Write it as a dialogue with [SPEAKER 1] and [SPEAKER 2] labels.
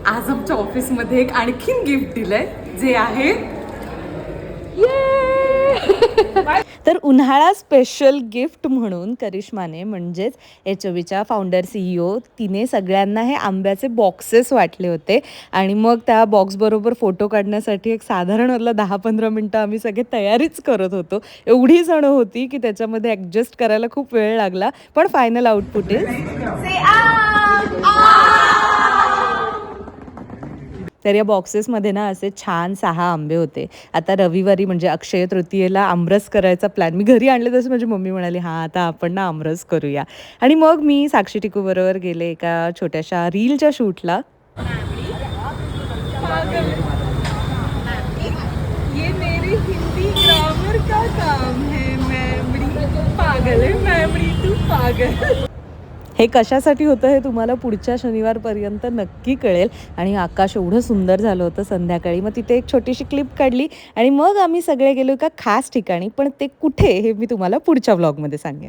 [SPEAKER 1] आज आमच्या ऑफिसमध्ये एक आणखीन गिफ्ट दिलंय जे आहे
[SPEAKER 2] तर उन्हाळा स्पेशल गिफ्ट म्हणून करिश्माने म्हणजेच HOVच्या फाउंडर CEO तिने सगळ्यांना हे आंब्याचे बॉक्सेस वाटले होते आणि मग त्या बॉक्सबरोबर फोटो काढण्यासाठी एक साधारण 10-15 मिनटं आम्ही सगळे तयारीच करत होतो. एवढी जणं होती की त्याच्यामध्ये ॲडजस्ट करायला खूप वेळ लागला, पण फायनल आउटपुट तर या बॉक्सेसमध्ये ना असे छान 6 आंबे होते. आता रविवारी म्हणजे अक्षय तृतीयेला आमरस करायचा प्लॅन मी घरी आणले, तसं माझी मम्मी म्हणाली हां आता आपण ना आमरस करूया. आणि मग मी साक्षी टिकू बरोबर गेले एका छोट्याशा रीलच्या शूटला.
[SPEAKER 1] ये मेरे हिंदी ग्रामर का काम है. पागल है मेमरी तू पागल.
[SPEAKER 2] हे कशासाठी होतं हे तुम्हाला पुढच्या शनिवारपर्यंत नक्की कळेल. आणि आकाश एवढं सुंदर झालं होतं संध्याकाळी. मग तिथे एक छोटीशी क्लिप काढली आणि मग आम्ही सगळे गेलो एका खास ठिकाणी, पण ते कुठे हे मी तुम्हाला पुढच्या व्लॉगमध्ये सांगेन.